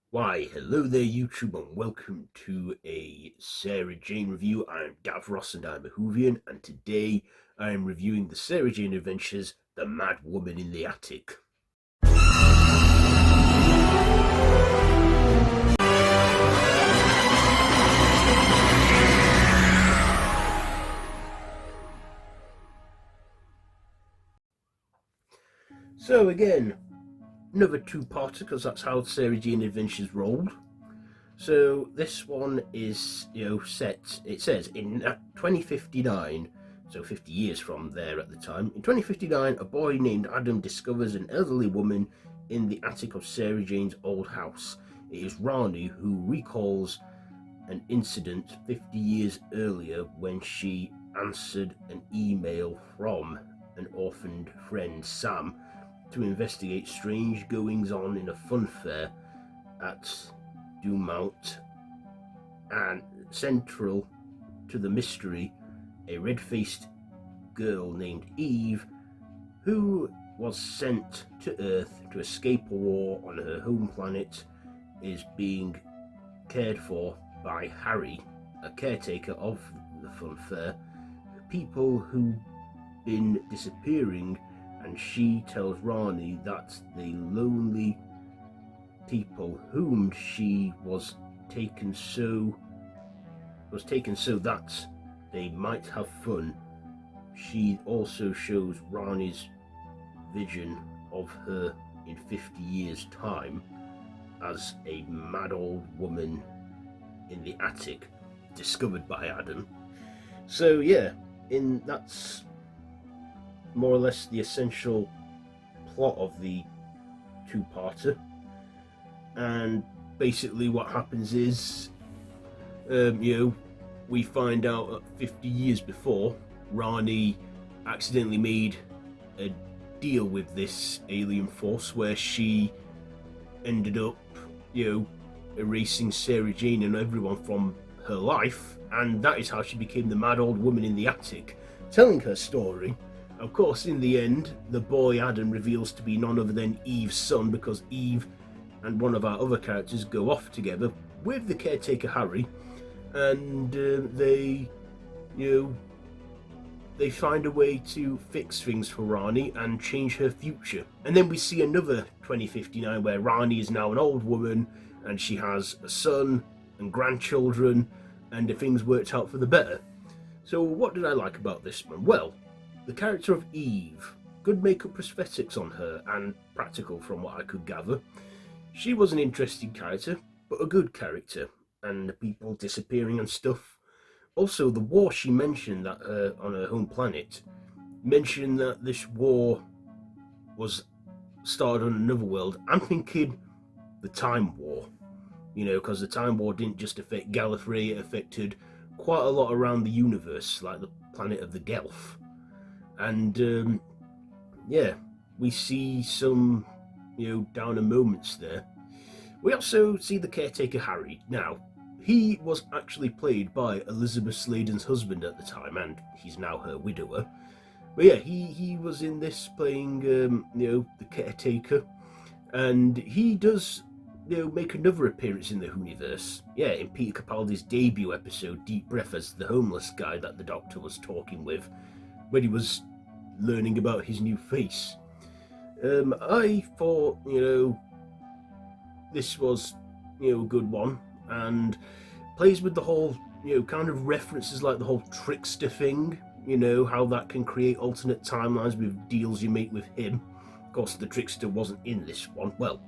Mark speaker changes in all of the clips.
Speaker 1: Why, hello there YouTube and welcome to a Sarah Jane review. I'm Davros and I'm a Whovian, and today I am reviewing the Sarah Jane Adventures, The Mad Woman in the Attic. So again, another two-parter because that's how Sarah Jane Adventures rolled. So this one is, set, it says, in 2059, so 50 years from there at the time. In 2059, a boy named Adam discovers an elderly woman in the attic of Sarah Jane's old house. It is Rani who recalls an incident 50 years earlier when she answered an email from an orphaned friend, Sam, to investigate strange goings on in a fun fair at Dumont, and central to the mystery, a red-faced girl named Eve, who was sent to Earth to escape a war on her home planet, is being cared for by Harry, a caretaker of the fun fair, people who've been disappearing, and she tells Rani that the lonely people whom she was taken so that they might have fun. She also shows Rani's vision of her in 50 years' time as a mad old woman in the attic, discovered by Adam. So yeah, that's more or less the essential plot of the two-parter. And basically what happens is, we find out that 50 years before, Rani accidentally made a deal with this alien force where she ended up, erasing Sarah Jane and everyone from her life, and that is how she became the mad old woman in the attic, telling her story. Of course, in the end, the boy Adam reveals to be none other than Eve's son, because Eve and one of our other characters go off together with the caretaker Harry, and they find a way to fix things for Rani and change her future. And then we see another 2059 where Rani is now an old woman and she has a son and grandchildren, and the things worked out for the better. So what did I like about this one? Well, the character of Eve, good makeup prosthetics on her and practical from what I could gather. She was an interesting character, but a good character, and the people disappearing and stuff. Also, the war she mentioned that on her home planet mentioned that this war was started on another world. I'm thinking the Time War, because the Time War didn't just affect Gallifrey, it affected quite a lot around the universe, like the planet of the Gelf. And we see some, downer moments there. We also see the caretaker Harry. Now, he was actually played by Elisabeth Sladen's husband at the time, and he's now her widower. But yeah, he was in this playing, the caretaker, and he does, make another appearance in the Whoniverse. Yeah, in Peter Capaldi's debut episode, Deep Breath, as the homeless guy that the Doctor was talking with, when he was learning about his new face. I thought, this was, a good one, and plays with the whole, kind of references like the whole trickster thing, how that can create alternate timelines with deals you make with him. Of course, the trickster wasn't in this one. Well,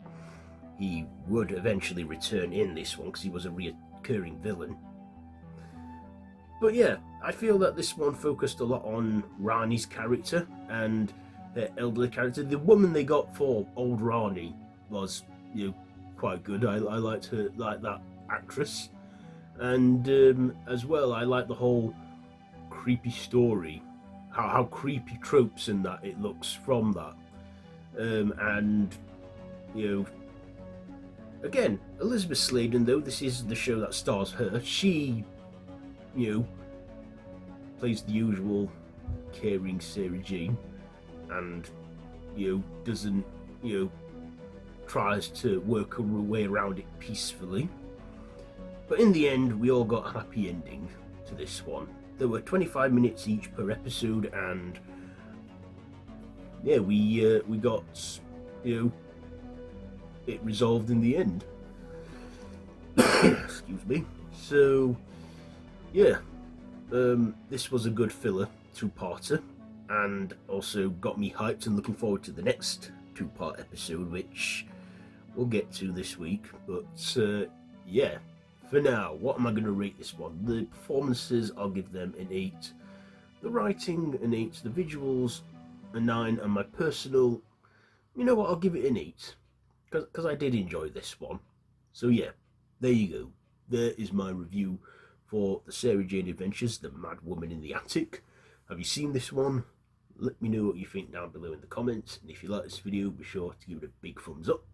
Speaker 1: he would eventually return in this one because he was a recurring villain. But yeah, I feel that this one focused a lot on Rani's character and her elderly character. The woman they got for old Rani was, quite good. I liked her, like that actress, and as well, I like the whole creepy story, how creepy tropes and that it looks from that, and again, Elisabeth Sladen, though this is the show that stars her, she plays the usual caring Sarah Jane, and doesn't tries to work her way around it peacefully. But in the end, we all got a happy ending to this one. There were 25 minutes each per episode, and yeah, we got, it resolved in the end. Excuse me. So yeah, this was a good filler two-parter, and also got me hyped and looking forward to the next two-part episode, which we'll get to this week. But yeah, for now, what am I going to rate this one? The performances, I'll give them an 8. The writing, an 8. The visuals, a 9. And my personal, you know what, I'll give it an 8. Because I did enjoy this one. So yeah, there you go. There is my review for the Sarah Jane Adventures, The Mad Woman in the Attic. Have you seen this one? Let me know what you think down below in the comments. And if you like this video, be sure to give it a big thumbs up.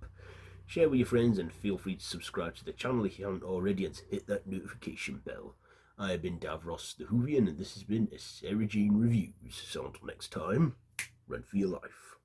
Speaker 1: Share with your friends, and feel free to subscribe to the channel if you haven't already, and to hit that notification bell. I have been Davros the Whovian, and this has been a Sarah Jane Reviews. So until next time, run for your life.